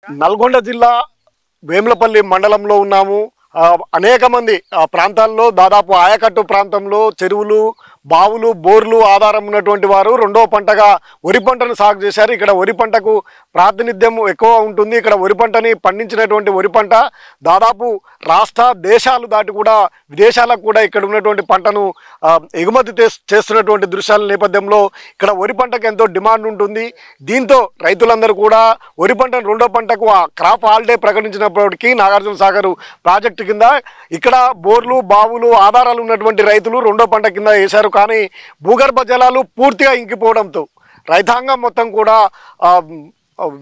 నల్గొండ జిల్లా వేములపల్లి మండలంలో ఉన్నాము. అనేక మంది ప్రాంతాల్లో దాదాపు ఆయకట్టు ప్రాంతంలో చెరువులు, బావులు, బోర్లు ఆధారం ఉన్నటువంటి వారు రెండో పంటగా వరి పంటను సాగు చేశారు. ఇక్కడ వరి పంటకు ప్రాతినిధ్యం ఎక్కువ ఉంటుంది. ఇక్కడ వరి పంటని పండించినటువంటి వరి పంట దాదాపు రాష్ట్ర దేశాలు దాటి కూడా విదేశాలకు కూడా ఇక్కడ ఉన్నటువంటి పంటను ఎగుమతి చేస్తున్నటువంటి దృశ్యాల నేపథ్యంలో ఇక్కడ వరి పంటకు ఎంతో డిమాండ్ ఉంటుంది. దీంతో రైతులందరూ కూడా వరి పంటను రెండో పంటకు క్రాప్ హాలిడే ప్రకటించినప్పటికీ నాగార్జున సాగర్ ప్రాజెక్టు కింద ఇక్కడ బోర్లు, బావులు ఆధారాలు ఉన్నటువంటి రైతులు రెండో పంట కింద వేశారు. కానీ భూగర్భ జలాలు పూర్తిగా ఇంకిపోవడంతో రైతాంగం మొత్తం కూడా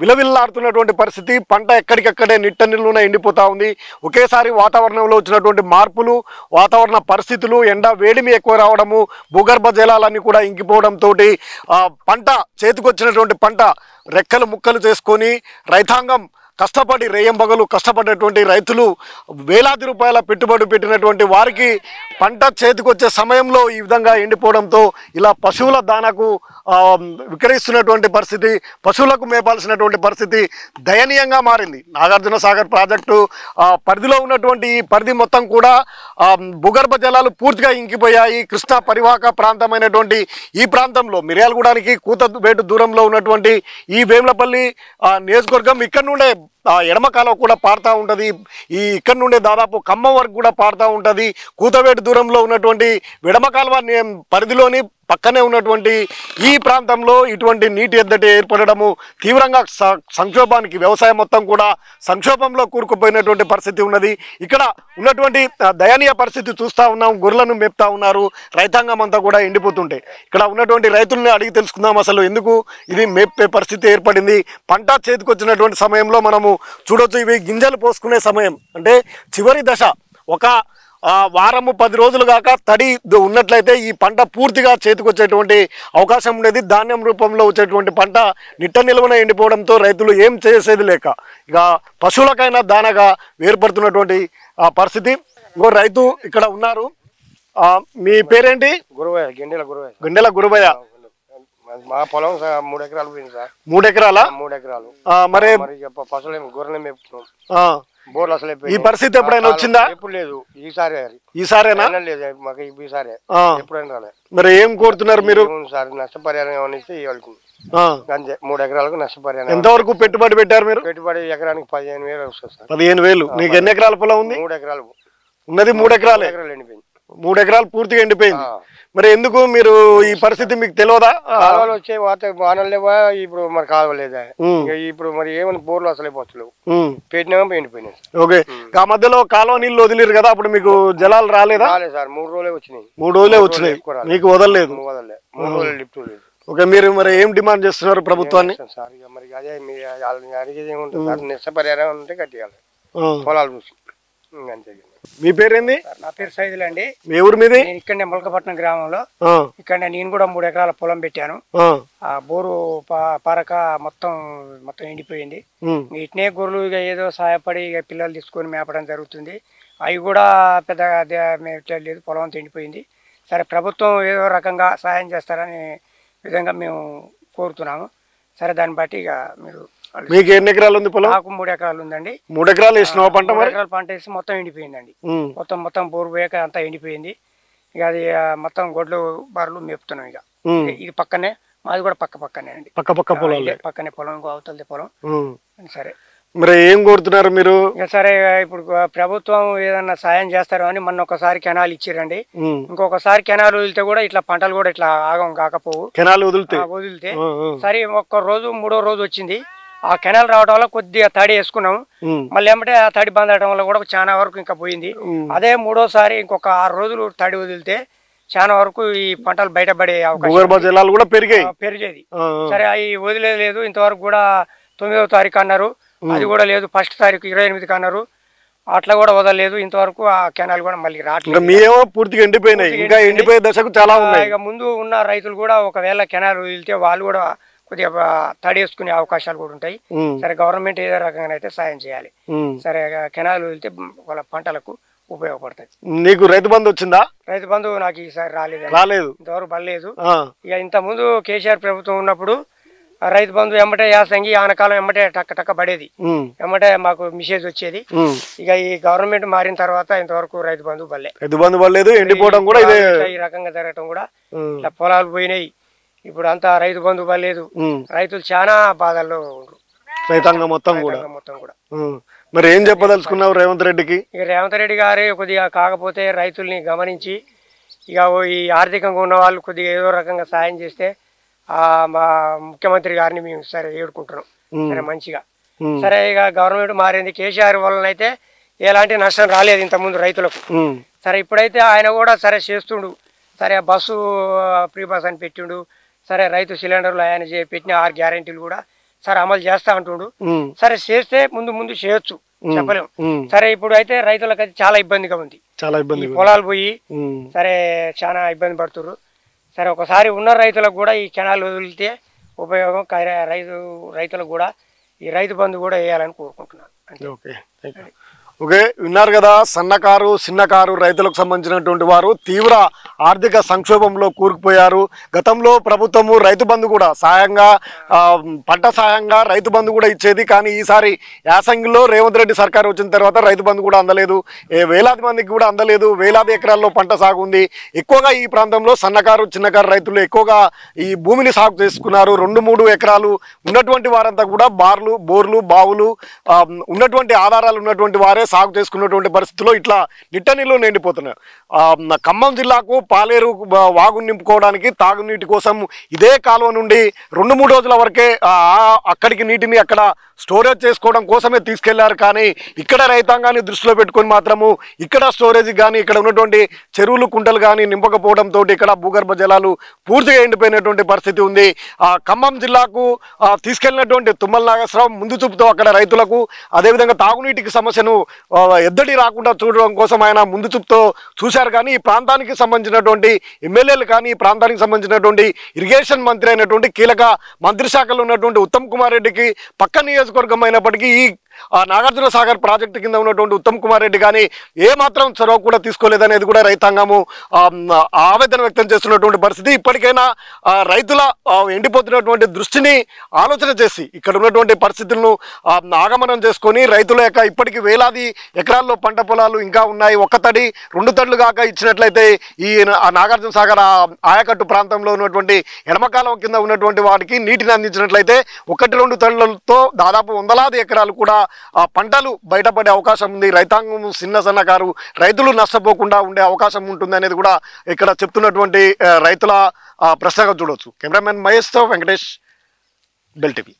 విలవిల్లాడుతున్నటువంటి పరిస్థితి. పంట ఎక్కడికక్కడే నిట్ట నిలువున ఎండిపోతూ ఉంది. ఒకేసారి వాతావరణంలో వచ్చినటువంటి మార్పులు, వాతావరణ పరిస్థితులు, ఎండ వేడిమి ఎక్కువ రావడము, భూగర్భ జలాలన్నీ కూడా ఇంకిపోవడంతో పంట చేతికొచ్చినటువంటి పంట రెక్కలు ముక్కలు చేసుకొని రైతాంగం కష్టపడి రేయంబగలు కష్టపడినటువంటి రైతులు వేలాది రూపాయల పెట్టుబడి పెట్టినటువంటి వారికి పంట చేతికొచ్చే సమయంలో ఈ విధంగా ఎండిపోవడంతో ఇలా పశువుల దానాకు విక్రయిస్తున్నటువంటి పరిస్థితి, పశువులకు మేపాల్సినటువంటి పరిస్థితి దయనీయంగా మారింది. నాగార్జున సాగర్ ప్రాజెక్టు పరిధిలో ఉన్నటువంటి ఈ పరిధి మొత్తం కూడా భూగర్భ జలాలు పూర్తిగా ఇంకిపోయాయి. కృష్ణా పరివాహక ప్రాంతమైనటువంటి ఈ ప్రాంతంలో మిర్యాలగూడానికి కూతవేటు దూరంలో ఉన్నటువంటి ఈ వేములపల్లి నియోజకవర్గం ఇక్కడ నుండే ఎడమ కాలువ కూడా పారుతూ ఉంటుంది. ఈ ఇక్కడ నుండి దాదాపు ఖమ్మం వరకు కూడా పారుతూ ఉంటుంది. కూతవేటు దూరంలో ఉన్నటువంటి ఎడమ కాలువ పరిధిలోని పక్కనే ఉన్నటువంటి ఈ ప్రాంతంలో ఇటువంటి నీటి ఎద్దటి ఏర్పడము తీవ్రంగా సంక్షోభానికి, వ్యవసాయం మొత్తం కూడా సంక్షోభంలో కూరుకుపోయినటువంటి పరిస్థితి ఉన్నది. ఇక్కడ ఉన్నటువంటి దయనీయ పరిస్థితి చూస్తూ ఉన్నాం. గొర్రెలను మేపుతా ఉన్నారు. రైతాంగం అంతా కూడా ఎండిపోతుంటే ఇక్కడ ఉన్నటువంటి రైతుల్ని అడిగి తెలుసుకుందాం అసలు ఎందుకు ఇది మేపే పరిస్థితి ఏర్పడింది. పంట చేతికొచ్చినటువంటి సమయంలో మనము చూడొచ్చు, ఇవి గింజలు పోసుకునే సమయం, అంటే చివరి దశ. ఒక వారము 10 రోజులు కాక తడి ఉన్నట్లయితే ఈ పంట పూర్తిగా చేతికొచ్చేటువంటి అవకాశం ఉండేది. ధాన్యం రూపంలో వచ్చేటువంటి పంట నిట్ట నిలువన ఎండిపోవడంతో రైతులు ఏం చేసేది లేక ఇక పశువులకైనా దానగా ఏర్పడుతున్నటువంటి పరిస్థితి. ఇంకో రైతు ఇక్కడ ఉన్నారు. మీ పేరేంటి? గురువయ్య, గండెల గురువయ్య. మా పొలం 3 ఎకరాలు పోయింది సార్. 3 ఎకరాలా? 3 ఎకరాలు. మరి పశువులు గొర్రెలు మేపుతున్నాం. బోర్లు అసలు ఈ పరిస్థితి ఎప్పుడైనా వచ్చిందా? ఎప్పుడు లేదు. ఈసారేనా? లేదు మాకు ఈసారే, ఎప్పుడైనా రాలే. మరి ఏం కోరుతున్నారు మీరు? సార్ నష్టపరిహారం ఏమని ఇస్తే ఇవ్వాలి. అంతే, 3 ఎకరాలకు నష్టపరిహారం. ఎంతవరకు పెట్టుబడి పెట్టారు మీరు? పెట్టుబడి ఎకరానికి 15,000 వస్తుంది సార్. 15,000. నీకు ఎన్ని ఎకరాల పొలం ఉంది? 3 ఎకరాలు ఉన్నది. 3 ఎకరాలే. ఎండిపోయింది. 3 ఎకరాలు పూర్తిగా ఎండిపోయింది. మరి ఎందుకు మీరు ఈ పరిస్థితి మీకు తెలియదా? కాలువలు వచ్చే వానలు లేవా ఇప్పుడు, మరి కాలువలేదా ఇప్పుడు, మరి ఏమైనా బోర్లు అసలే పోతలేవు. పెట్టినామో ఎండిపోయినాయి. ఓకే, ఆ మధ్యలో కాలువ నీళ్ళు వదిలేరు కదా, అప్పుడు మీకు జలాలు రాలేదా? రాలేదు సార్, 3 రోజులే వచ్చినాయి. 3 రోజులే వచ్చినాయి, మీకు వదలలేదు. 3 రోజులు లిఫ్ట్ లేదు. ఓకే, మీరు మరి ఏం డిమాండ్ చేస్తున్నారు ప్రభుత్వాన్ని? సార్ ఇక మరి అదే అడిగేది ఏముంటుంది సార్, నష్టపరిహారం ఉంటే కట్టియాలి పొలాలు చూసి, అంతే. మీ పేరేంది? నా పేరు సైదులు అండి. మీ ఊరు మీది? నేను ఇక్కడనే ములకపట్నం గ్రామంలో. ఇక్కడ నేను కూడా 3 ఎకరాల పొలం పెట్టాను. ఆ బోరు పారక మొత్తం ఎండిపోయింది. ఇట్నే గొర్రెలు ఇక ఏదో సహాయపడి ఇక పిల్లలు తీసుకొని మేపడం జరుగుతుంది. అవి కూడా పెద్దగా మేపలేదు, పొలం అంతా ఎండిపోయింది. సరే, ప్రభుత్వం ఏదో రకంగా సహాయం చేస్తారని విధంగా మేము కోరుతున్నాము. సరే, దాన్ని బట్టి ఇక మీరు. మీకు ఎన్ని ఎకరాలు ఉంది పొలం? నాకు 3 ఎకరాలు ఉందండి. 3 ఎకరాలు వేసినావా పంట? 3 ఎకరాలు పంట వేసి మొత్తం ఎండిపోయిందండి. మొత్తం బోరు పోయాక అంతా ఎండిపోయింది. ఇక అది మొత్తం గొడ్లు బర్రెలు మేపుతున్నాం. ఇక ఇది పక్కనే, మాది కూడా పక్కనే అండి. పక్క పొలం, పక్కనే పొలం, అవతలది పొలం. సరే, మరి ఏం కోరుతున్నారు మీరు? ఇక సరే, ఇప్పుడు ప్రభుత్వం ఏదన్నా సాయం చేస్తారు అని మొన్న ఒకసారి కెనాల్ ఇచ్చిరండి. ఇంకొకసారి కెనాల్ వదిలితే కూడా ఇట్లా పంటలు కూడా ఇట్లా ఆగం కాకపోవు. కెనాల్ వదిలితే సరే, ఒక్క రోజు 3వ రోజు వచ్చింది. ఆ కెనాల్ రావడం వల్ల కొద్దిగా తడి వేసుకున్నాము. మళ్ళీ ఏమంటే ఆ తడి బందడం వల్ల కూడా చాలా వరకు ఇంకా పోయింది. అదే 3వసారి ఇంకొక 6 రోజులు తడి వదిలితే చాలా వరకు ఈ పంటలు బయటపడే అవకాశం కూడా పెరిగేది. సరే, అవి వదిలేదు. ఇంతవరకు కూడా 9వ తారీఖు అన్నారు, అది కూడా లేదు. 1వ తారీఖు 28కి అన్నారు, అట్లా కూడా వదలలేదు. ఇంతవరకు ఆ కెనాల్ కూడా మళ్ళీ రావట్లేదు. పూర్తిగా ఎండిపోయినాయి, ఇంకా ఎండిపోయే దశకు చాలా ఉన్నాయి. ఇక ముందు ఉన్న రైతులు కూడా ఒకవేళ కెనాల్ వదిలితే వాళ్ళు కూడా కొద్దిగా తడి వేసుకునే అవకాశాలు కూడా ఉంటాయి. సరే, గవర్నమెంట్ ఏదో రకంగా అయితే సాయం చేయాలి. సరే, కెనాల్ వదిలితే వాళ్ళ పంటలకు ఉపయోగపడతాయి. నీకు రైతు బంధు వచ్చిందా? రైతు బంధు నాకు ఈసారి రాలేదు, ఇంతవరకు పడలేదు. ఇక ఇంత ముందు కేసీఆర్ ప్రభుత్వం ఉన్నప్పుడు ఆ రైతు బంధు ఎమ్మటే యాసంగి ఆనకాలం ఎమ్మటే టక్క టక్క పడేది, ఎమ్మటే మాకు మెసేజ్ వచ్చేది. ఇక ఈ గవర్నమెంట్ మారిన తర్వాత ఇంతవరకు రైతు బంధు పడలేదు, ఎండిపోవడం కూడా ఇదే ఈ రకంగా జరగటం కూడా ఇట్లా పొలాలు పోయినాయి. ఇప్పుడు అంతా రైతు బంధు పడలేదు, రైతులు చాలా బాధల్లో ఉండరు, రైతాంగం మొత్తం కూడా. మరి ఏం చెప్పదలుచుకున్నావు రేవంత్ రెడ్డికి? ఇక రేవంత్ రెడ్డి గారే కొద్దిగా కాకపోతే రైతుల్ని గమనించి ఇక ఈ ఆర్థికంగా ఉన్న వాళ్ళు కొద్దిగా ఏదో రకంగా సాయం చేస్తే మా ముఖ్యమంత్రి గారిని మేము సరే ఏడుకుంటున్నాం. సరే మంచిగా సరే ఇక గవర్నమెంట్ మారింది, కేసీఆర్ వలనైతే ఎలాంటి నష్టం రాలేదు ఇంతకుముందు రైతులకు. సరే ఇప్పుడైతే ఆయన కూడా సరే చేస్తుండు, సరే బస్సు ఫ్రీ బస్ అని పెట్టిండు, సరే రైతు సిలిండర్లు ఆయన పెట్టిన 6 గ్యారెంటీలు కూడా సరే అమలు చేస్తా అంటుండు. సరే చేస్తే ముందు ముందు చేయొచ్చు, చెప్పలేము. సరే ఇప్పుడు అయితే రైతులకు అయితే చాలా ఇబ్బందిగా ఉంది, చాలా ఇబ్బంది, పొలాలు పోయి సరే చాలా ఇబ్బంది పడుతున్నారు. సరే ఒకసారి ఉన్న రైతులకు కూడా ఈ కెనాల్ వదిలితే ఉపయోగం, రైతులకు కూడా ఈ రైతు బంధు కూడా వేయాలని కోరుకుంటున్నాను. ఓకే, విన్నారు కదా, సన్నకారు చిన్నకారు రైతులకు సంబంధించినటువంటి వారు తీవ్ర ఆర్థిక సంక్షోభంలో కూరుకుపోయారు. గతంలో ప్రభుత్వము రైతు బంధు కూడా సాయంగా పంట సాయంగా రైతు బంధు కూడా ఇచ్చేది, కానీ ఈసారి యాసంగిలో రేవంత్ రెడ్డి సర్కారు వచ్చిన తర్వాత రైతు బంధు కూడా అందలేదు, వేలాది మందికి కూడా అందలేదు. వేలాది ఎకరాల్లో పంట సాగు ఉంది. ఎక్కువగా ఈ ప్రాంతంలో సన్నకారు చిన్నకారు రైతులు ఎక్కువగా ఈ భూమిని సాగు చేసుకున్నారు. 2-3 ఎకరాలు ఉన్నటువంటి వారంతా కూడా బోర్లు బావులు ఉన్నటువంటి ఆధారాలు ఉన్నటువంటి వారే సాగు చేసుకున్నటువంటి పరిస్థితుల్లో ఇట్లా నిట్టనీళ్ళు నిండిపోతున్నాయి. ఖమ్మం జిల్లాకు పాలేరు వాగు నింపుకోవడానికి తాగునీటి కోసం ఇదే కాలువ నుండి 2-3 రోజుల వరకే అక్కడికి నీటిని అక్కడ స్టోరేజ్ చేసుకోవడం కోసమే తీసుకెళ్లారు. కానీ ఇక్కడ రైతాంగాన్ని దృష్టిలో పెట్టుకొని మాత్రము ఇక్కడ స్టోరేజ్ కానీ ఇక్కడ ఉన్నటువంటి చెరువులు కుంటలు కానీ నింపకపోవడంతో ఇక్కడ భూగర్భ జలాలు పూర్తిగా ఎండిపోయినటువంటి పరిస్థితి ఉంది. ఖమ్మం జిల్లాకు తీసుకెళ్లినటువంటి తుమ్మల నాగేశ్వరరావు ముందు చూపుతో అక్కడ రైతులకు అదేవిధంగా తాగునీటికి సమస్యను ఎద్దడి రాకుండా చూడడం కోసం ఆయన ముందు చూపుతో చూశారు. కానీ ఈ ప్రాంతానికి సంబంధించినటువంటి ఎమ్మెల్యేలు కానీ ఈ ప్రాంతానికి సంబంధించినటువంటి ఇరిగేషన్ మంత్రి అయినటువంటి కీలక మంత్రి శాఖలో ఉన్నటువంటి ఉత్తమ్ కుమార్ రెడ్డికి పక్క నియోజకవర్గం అయినప్పటికీ ఈ నాగార్జున సాగర్ ప్రాజెక్టు కింద ఉన్నటువంటి ఉత్తమ్ కుమార్ రెడ్డి కానీ ఏమాత్రం చొరవ కూడా తీసుకోలేదనేది కూడా రైతాంగము ఆవేదన వ్యక్తం చేస్తున్నటువంటి పరిస్థితి. ఇప్పటికైనా రైతుల ఎండిపోతున్నటువంటి దృష్టిని ఆలోచన చేసి ఇక్కడ ఉన్నటువంటి పరిస్థితులను ఆగమనం చేసుకొని రైతుల యొక్క ఇప్పటికీ వేలాది ఎకరాల్లో పంట పొలాలు ఇంకా ఉన్నాయి. 1 తడి 2 తడులు కాక ఇచ్చినట్లయితే ఈ నాగార్జున సాగర్ ఆయకట్టు ప్రాంతంలో ఉన్నటువంటి ఎడమకాలం కింద ఉన్నటువంటి వాటికి నీటిని అందించినట్లయితే 1-2 తడులతో దాదాపు 100,000 ఎకరాలు కూడా పంటలు బయటపడే అవకాశం ఉంది. రైతాంగం సన్నకారు రైతులు నష్టపోకుండా ఉండే అవకాశం ఉంటుంది అనేది కూడా ఇక్కడ చెప్తున్నటువంటి రైతుల ప్రశ్నగా చూడవచ్చు. కెమెరామెన్ మహేష్తో వెంకటేష్, బెల్ టీవీ.